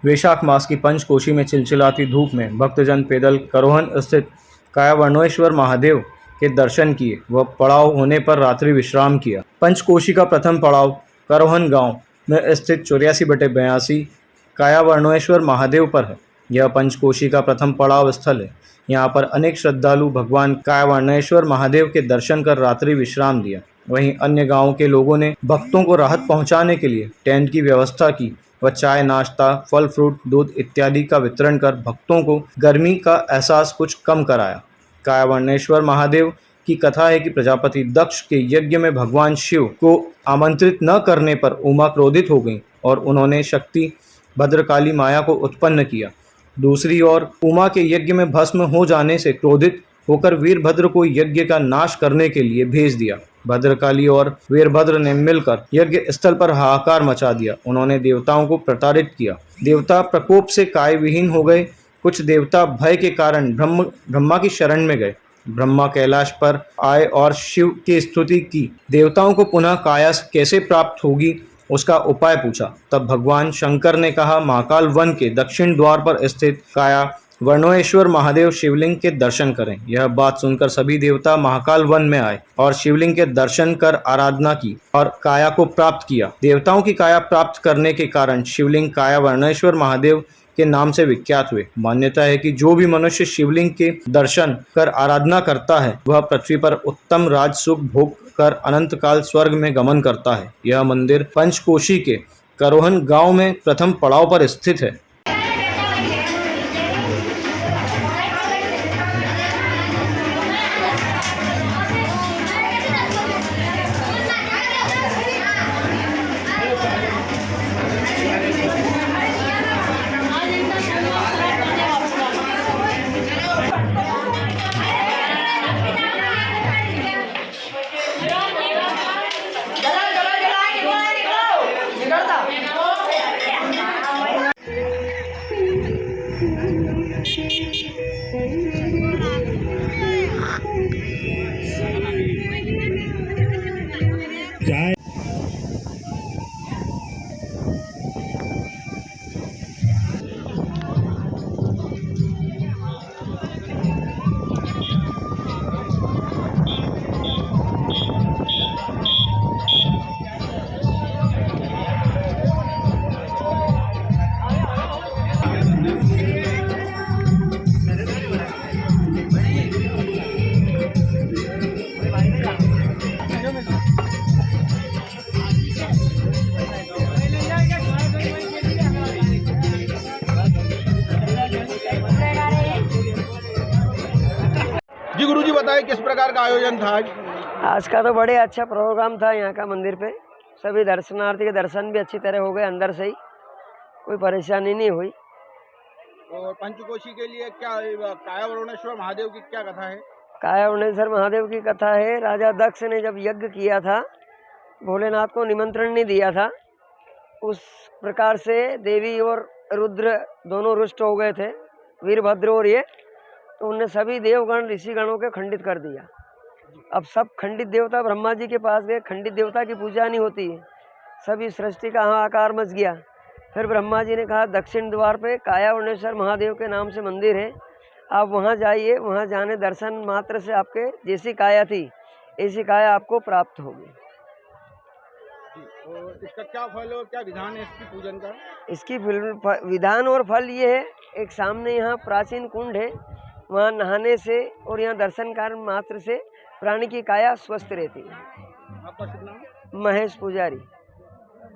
वैशाख मास की पंचकोशी में चिलचिलाती धूप में भक्तजन पैदल करोहन स्थित कायावर्णेश्वर महादेव के दर्शन किए व पड़ाव होने पर रात्रि विश्राम किया। पंचकोशी का प्रथम पड़ाव करोहन गांव में स्थित 84/82 कायावर्णेश्वर महादेव पर है। यह पंचकोशी का प्रथम पड़ाव स्थल है। यहाँ पर अनेक श्रद्धालु भगवान कायावर्णेश्वर महादेव के दर्शन कर रात्रि विश्राम दिया। वहीं अन्य गांवों के लोगों ने भक्तों को राहत पहुंचाने के लिए टेंट की व्यवस्था की व चाय, नाश्ता, फल फ्रूट, दूध इत्यादि का वितरण कर भक्तों को गर्मी का एहसास कुछ कम कराया। कायावर्णेश्वर महादेव की कथा है कि प्रजापति दक्ष के यज्ञ में भगवान शिव को आमंत्रित न करने पर उमा क्रोधित हो गई और उन्होंने शक्ति भद्रकाली माया को उत्पन्न किया। दूसरी ओर उमा के यज्ञ में भस्म हो जाने से क्रोधित होकर वीरभद्र को यज्ञ का नाश करने के लिए भेज दिया। भद्रकाली और वीरभद्र ने मिलकर यज्ञ स्थल पर हाहाकार मचा दिया। उन्होंने देवताओं को प्रताड़ित किया। देवता प्रकोप से काय विहीन हो गए। कुछ देवता भय के कारण ब्रह्मा की शरण में गए। ब्रह्मा कैलाश पर आए और शिव की स्तुति की। देवताओं को पुनः काया कैसे प्राप्त होगी उसका उपाय पूछा। तब भगवान शंकर ने कहा, महाकाल वन के दक्षिण द्वार पर स्थित काया वर्णेश्वर महादेव शिवलिंग के दर्शन करें। यह बात सुनकर सभी देवता महाकाल वन में आए और शिवलिंग के दर्शन कर आराधना की और काया को प्राप्त किया। देवताओं की काया प्राप्त करने के कारण शिवलिंग काया वर्णेश्वर महादेव के नाम से विख्यात हुए। मान्यता है कि जो भी मनुष्य शिवलिंग के दर्शन कर आराधना करता है वह पृथ्वी पर उत्तम राज सुख भोग कर अनंत काल स्वर्ग में गमन करता है। यह मंदिर पंचकोशी के करोहन गांव में प्रथम पड़ाव पर स्थित है। जी गुरुजी बताइए किस प्रकार का आयोजन था आज? आज का तो बड़े अच्छा प्रोग्राम था यहाँ का मंदिर पे। सभी दर्शनार्थी के दर्शन भी अच्छी तरह हो गए, अंदर से ही कोई परेशानी नहीं हुई। और पंचकोशी के लिए क्या कायावर्णेश्वर महादेव की क्या कथा है? कायावर्णेश्वर महादेव की कथा है, राजा दक्ष ने जब यज्ञ किया था, भोलेनाथ को निमंत्रण नहीं दिया था, उस प्रकार से देवी और रुद्र दोनों रुष्ट हो गए थे, वीरभद्र और ये, तो उनने सभी देवगण ऋषिगणों के खंडित कर दिया। अब सब खंडित देवता ब्रह्मा जी के पास गए। खंडित देवता की पूजा नहीं होती है, सभी सृष्टि का हाहाकार मच गया। फिर ब्रह्मा जी ने कहा, दक्षिण द्वार पे कायावर्णेश्वर महादेव के नाम से मंदिर है, आप वहाँ जाइए। वहाँ जाने दर्शन मात्र से आपके जैसी काया थी ऐसी काया आपको प्राप्त होगी। और इसका क्या फल और क्या विधान है इसकी पूजन का? इसकी विधान और फल ये है, एक सामने यहाँ प्राचीन कुंड है, वहाँ नहाने से और यहाँ दर्शन कारण मात्र से प्राणी की काया स्वस्थ रहती है। आपका शुभ नाम? महेश पुजारी।